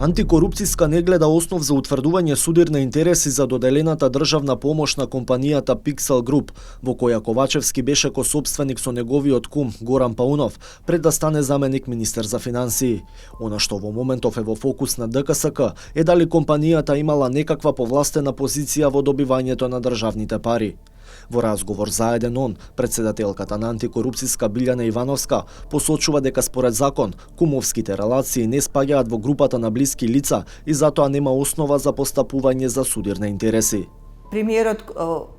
Антикорупцијска не гледа основ за утврдување судирни интереси за доделената државна помош на компанијата Pixel Group, во која Ковачевски беше косопственик со неговиот кум Горан Паунов, пред да стане заменик министер за финансии. Она што во моментов е во фокус на ДКСК е дали компанијата имала некаква повластена позиција во добивањето на државните пари. Во разговор за Еден он, председателката на антикорупцијска Билјана Ивановска посочува дека според закон, кумовските релации не спаѓаат во групата на блиски лица и затоа нема основа за постапување за судирни интереси. Премиерот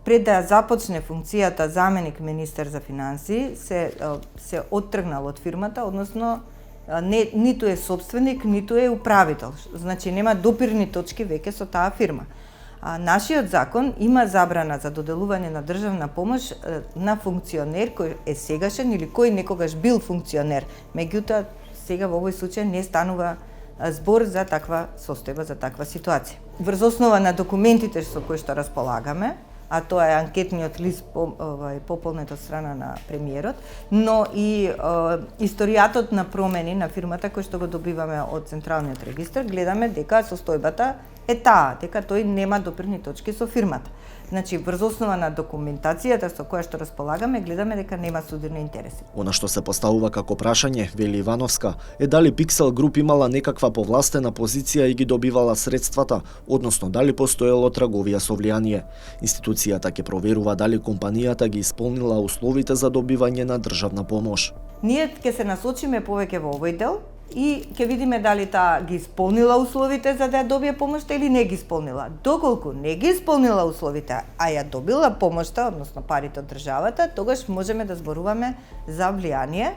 пред да започне функцијата заменик министер за финансии се оттргнал од фирмата, односно ниту е собственик, ниту е управител. Значи нема допирни точки веќе со таа фирма. Нашиот закон има забрана за доделување на државна помош на функционер кој е сегашен или кој некогаш бил функционер. Меѓутоа, сега во овој случај не станува збор за таква состојба, за таква ситуација. Врз основа на документите со кои што располагаме, а тоа е анкетниот лист пополнет од страна на премиерот, но и историјатот на промени на фирмата кој што го добиваме од Централниот регистар, гледаме дека состојбата е таа, дека тој нема допирни точки со фирмата. Значи, врз основа на документацијата со која што располагаме, гледаме дека нема судирни интереси. Она што се поставува како прашање, вели Ивановска, е дали Pixel Group имала некаква повластена позиција и ги добивала средствата, односно дали постоело трговија со влијание. Институцијата ќе проверува дали компанијата ги исполнила условите за добивање на државна помош. Ние ќе се насочиме повеќе во овој дел и ќе видиме дали таа ги исполнила условите за да ја добие помошта или не ги исполнила. Доколку не ги исполнила условите, а ја добила помошта, односно парите од државата, тогаш можеме да зборуваме за влијание,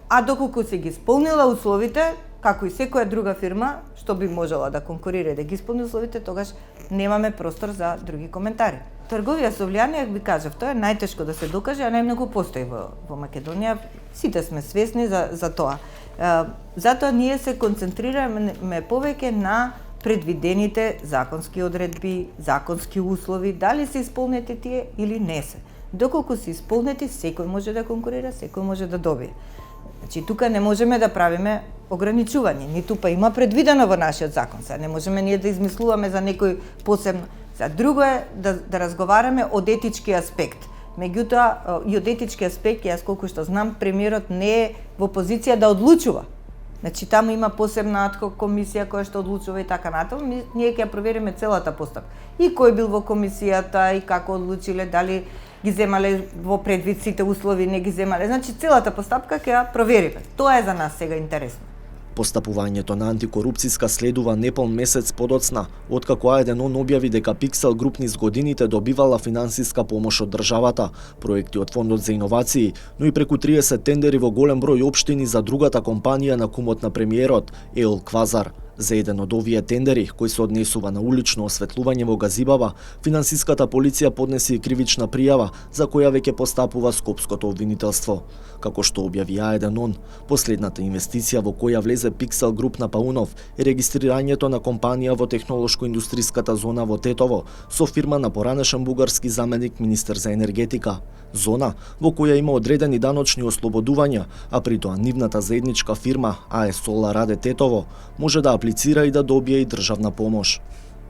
а доколку се ги исполнила условите, како и секоја друга фирма што би можела да конкурира и да ги исполни условите, тогаш немаме простор за други коментари. Трговија со влијание, би кажав, тоа е најтешко да се докаже, а најмногу постои во Македонија. Сите сме свесни за тоа. Затоа ние се концентрираме повеќе на предвидените законски одредби, законски услови, дали се исполнети тие или не се. Доколку се исполнети, секој може да конкурира, секој може да добие. Значи, тука не можеме да правиме ограничување, ниту па има предвидено во нашиот закон. Сега не можеме ние да измислуваме за некој посебно. За друго е да разговараме од етички аспект. Меѓутоа, и од етички аспект, јас колку што знам, премиерот не е во позиција да одлучува. Значи, таму има посебна адхок комисија која што одлучува и така натаму. Ние ќе провериме целата постапка. И кој бил во комисијата, и како одлучиле, дали ги земале во предвид сите услови, не ги земале. Значи, целата постапка ќе ја провериме. Тоа е за нас сега интересно. Постапувањето на антикорупцијска следува непол месец подоцна, откако Еден он објави дека Pixel Group низ годините добивала финансиска помош од државата, проекти од Фондот за иновации, но и преку 30 тендери во голем број општини за другата компанија на кумот на премиерот, Ел Квазар. За еден од овие тендери, кој се однесува на улично осветлување во Газибаба, финансиската полиција поднесе и кривична пријава, за која веќе постапува скопското обвинителство. Како што објави Еден он, последната инвестиција во која влезе Pixel Group на Паунов е регистрирањето на компанија во технолошко-индустријската зона во Тетово, со фирма на поранешен бугарски заменик министер за енергетика. Зона во која има одредени даночни ослободувања, а при тоа нивната заедничка фирма АЕ Сола Раде Тетово може да аплицира и да добие и државна помош.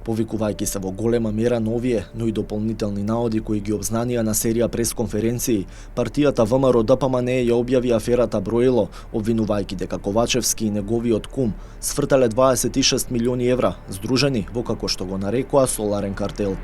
Повикувајќи се во голема мера на овие, но и дополнителни наоди кои ги обзнанија на серија пресконференции, партијата ВМРО ДПМН ја објави аферата Броило, обвинувајќи дека Ковачевски и неговиот кум сфртале 26 милиони евра, здружени во како што го нарекоа соларен картел.